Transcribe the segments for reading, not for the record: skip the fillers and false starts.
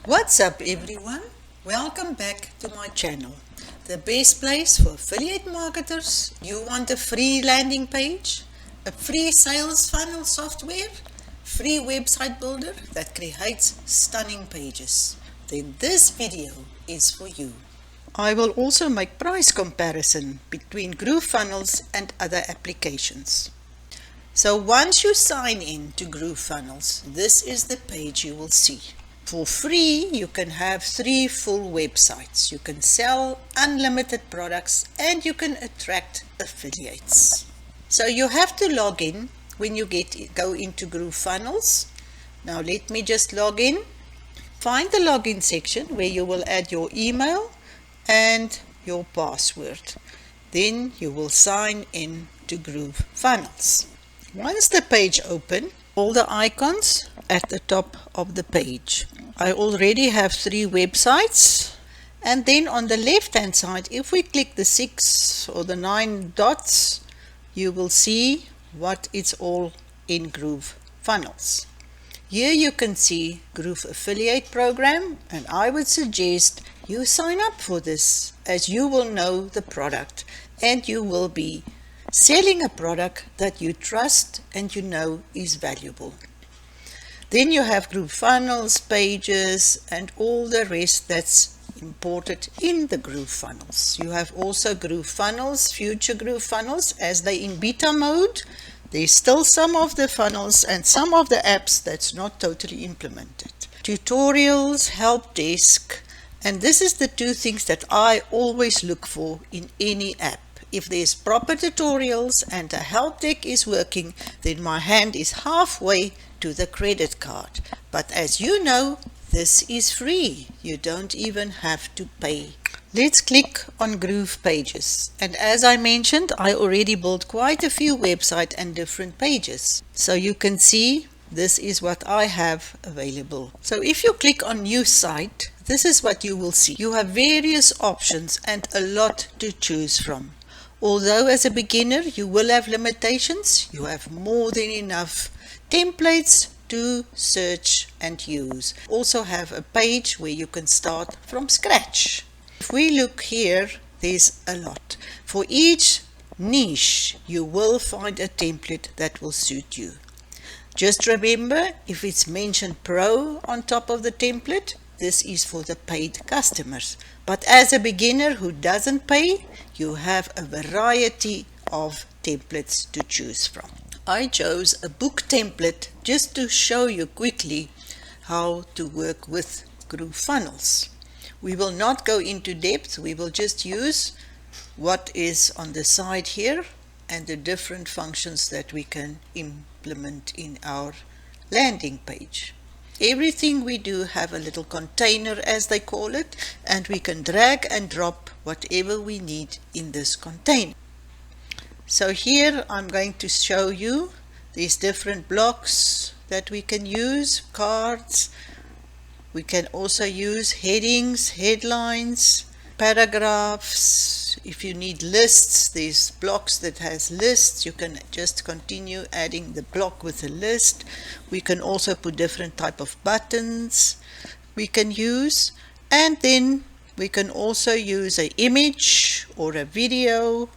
What's up everyone? Welcome back to my channel. The best place for affiliate marketers. You want a free landing page, a free sales funnel software, free website builder that creates stunning pages. Then this video is for you. I will also make price comparison between Groovefunnels and other applications. So once you sign in to Groovefunnels, this is the page you will see. For free, you can have 3 full websites. You can sell unlimited products and you can attract affiliates. So you have to log in when you go into Groovefunnels. Now let me just log in. Find the login section where you will add your email and your password. Then you will sign in to Groovefunnels. Once the page opens, all the icons at the top of the page. I already have 3 websites, and then on the left hand side, if we click the 6 or the 9 dots, you will see what it's all in Groovefunnels. Here you can see Groove Affiliate Program, and I would suggest you sign up for this, as you will know the product and you will be selling a product that you trust and you know is valuable. Then you have Groovefunnels, pages, and all the rest that's imported in the Groovefunnels. You have also Groovefunnels, future Groovefunnels, as they in beta mode. There's still some of the funnels and some of the apps that's not totally implemented. Tutorials, help desk, and this is the 2 things that I always look for in any app. If there's proper tutorials and a help deck is working, then my hand is halfway to the credit card. But as you know, this is free. You don't even have to pay. Let's click on GroovePages. And as I mentioned, I already built quite a few websites and different pages. So you can see this is what I have available. So if you click on New Site, this is what you will see. You have various options and a lot to choose from. Although as a beginner you will have limitations, you have more than enough templates to search and use. Also have a page where you can start from scratch. If we look here, there's a lot. For each niche, you will find a template that will suit you. Just remember, if it's mentioned Pro on top of the template, this is for the paid customers. But as a beginner who doesn't pay, you have a variety of templates to choose from. I chose a book template just to show you quickly how to work with Groovefunnels. We will not go into depth, we will just use what is on the side here and the different functions that we can implement in our landing page. Everything we do have a little container, as they call it, and we can drag and drop whatever we need in this container. So here I'm going to show you these different blocks that we can use, cards. We can also use headings, headlines, paragraphs. If you need lists, these blocks that has lists, you can just continue adding the block with a list. We can also put different type of buttons we can use, and then we can also use an image or a video.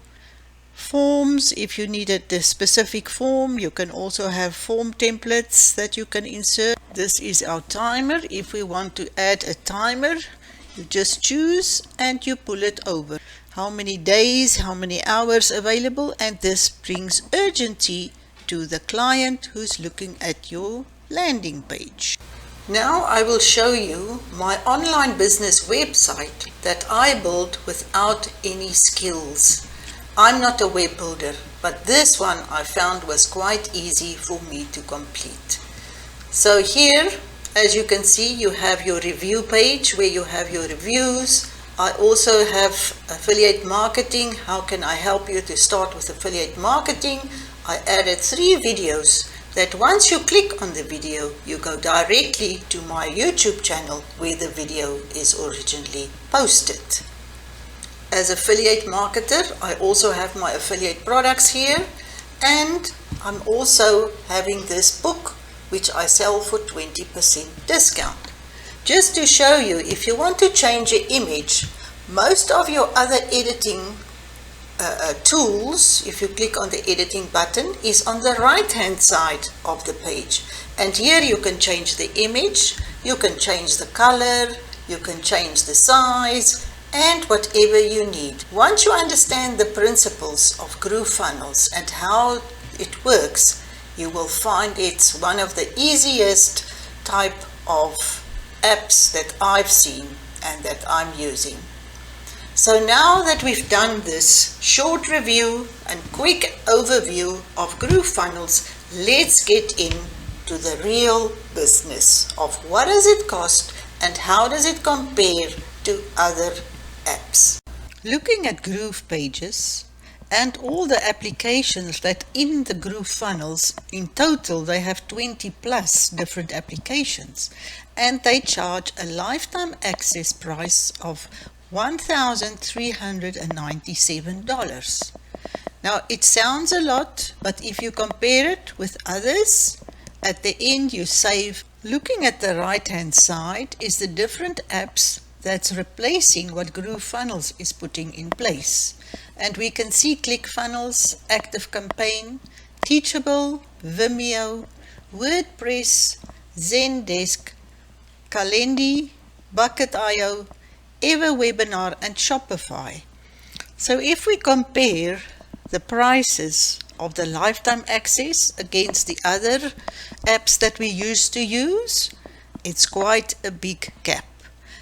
Forms, if you needed the specific form, you can also have form templates that you can insert. This is our timer. If we want to add a timer, you just choose and you pull it over. How many days, how many hours available, and this brings urgency to the client who's looking at your landing page. Now I will show you my online business website that I built without any skills. I'm not a web builder, but this one I found was quite easy for me to complete. So here, as you can see, you have your review page where you have your reviews. I also have affiliate marketing. How can I help you to start with affiliate marketing? I added 3 videos that once you click on the video, you go directly to my YouTube channel where the video is originally posted. As affiliate marketer, I also have my affiliate products here, and I'm also having this book which I sell for 20% discount. Just to show you, if you want to change your image, most of your other editing tools, if you click on the editing button, is on the right hand side of the page. And here you can change the image, you can change the color, you can change the size, and whatever you need. Once you understand the principles of Groovefunnels and how it works, you will find it's one of the easiest type of apps that I've seen and that I'm using. So now that we've done this short review and quick overview of Groovefunnels, let's get into the real business of what does it cost and how does it compare to other apps. Looking at GroovePages and all the applications that in the Groovefunnels, in total they have 20 plus different applications, and they charge a lifetime access price of $1,397. Now it sounds a lot, but if you compare it with others, at the end you save. Looking at the right hand side is the different apps that's replacing what Groovefunnels is putting in place. And we can see ClickFunnels, ActiveCampaign, Teachable, Vimeo, WordPress, Zendesk, Calendly, Bucket.io, EverWebinar and Shopify. So if we compare the prices of the lifetime access against the other apps that we used to use, it's quite a big gap.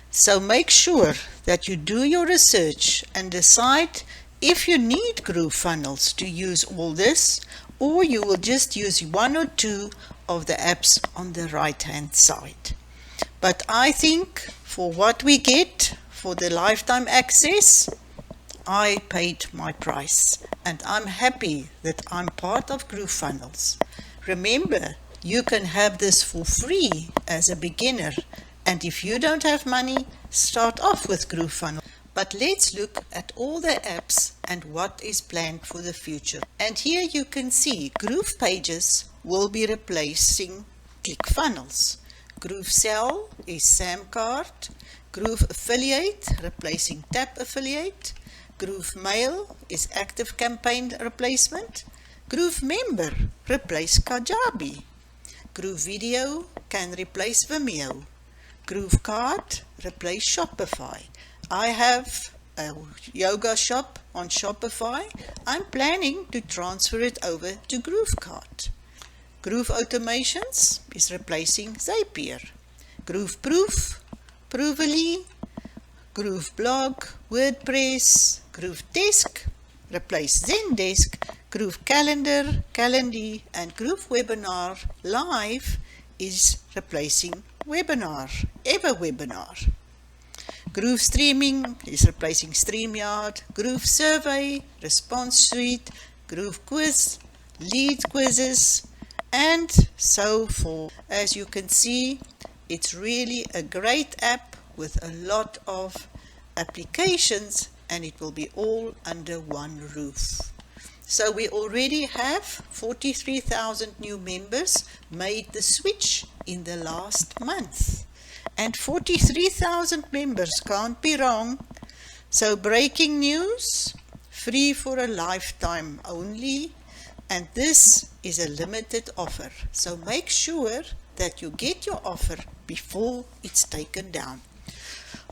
So make sure that you do your research and decide if you need Groovefunnels to use all this, or you will just use one or two of the apps on the right hand side. But I think for what we get for the lifetime access, I paid my price and I'm happy that I'm part of Groovefunnels. Remember, you can have this for free as a beginner, and if you don't have money, start off with Groovefunnels. But let's look at all the apps and what is planned for the future. And here you can see GroovePages will be replacing ClickFunnels. GrooveSell is SamCart. GrooveAffiliate replacing TapAffiliate. GrooveMail is ActiveCampaign replacement. GrooveMember replace Kajabi. GrooveVideo can replace Vimeo. GrooveCard replace Shopify. I have a yoga shop on Shopify. I'm planning to transfer it over to GrooveCard. Groove Automations is replacing Zapier. GrooveProof, Proovely, GrooveBlog, WordPress, GrooveDesk replace Zendesk. GrooveCalendar, Calendly, and GrooveWebinar Live is replacing EverWebinar. GrooveStreaming is replacing StreamYard. GrooveSurvey, Response Suite, GrooveQuiz, Lead Quizzes, and so forth. As you can see, it's really a great app with a lot of applications, and it will be all under one roof. So we already have 43,000 new members made the switch in the last month. And 43,000 members can't be wrong. So breaking news, free for a lifetime only. And this is a limited offer. So make sure that you get your offer before it's taken down.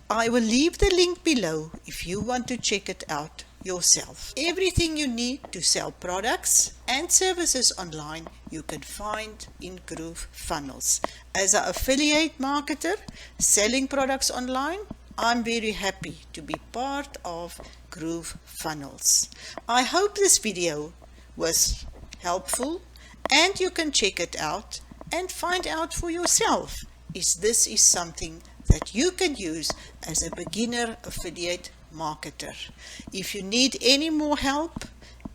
I will leave the link below if you want to check it out yourself. Everything you need to sell products and services online you can find in Groovefunnels. As an affiliate marketer selling products online, I'm very happy to be part of Groovefunnels. I hope this video was helpful and you can check it out and find out for yourself if this is something that you can use as a beginner affiliate marketer. If you need any more help,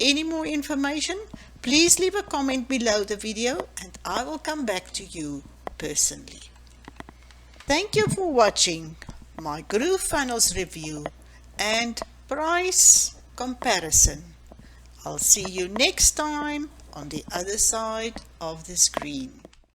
any more information, please leave a comment below the video and I will come back to you personally. Thank you for watching my Groovefunnels review and price comparison. I'll see you next time on the other side of the screen.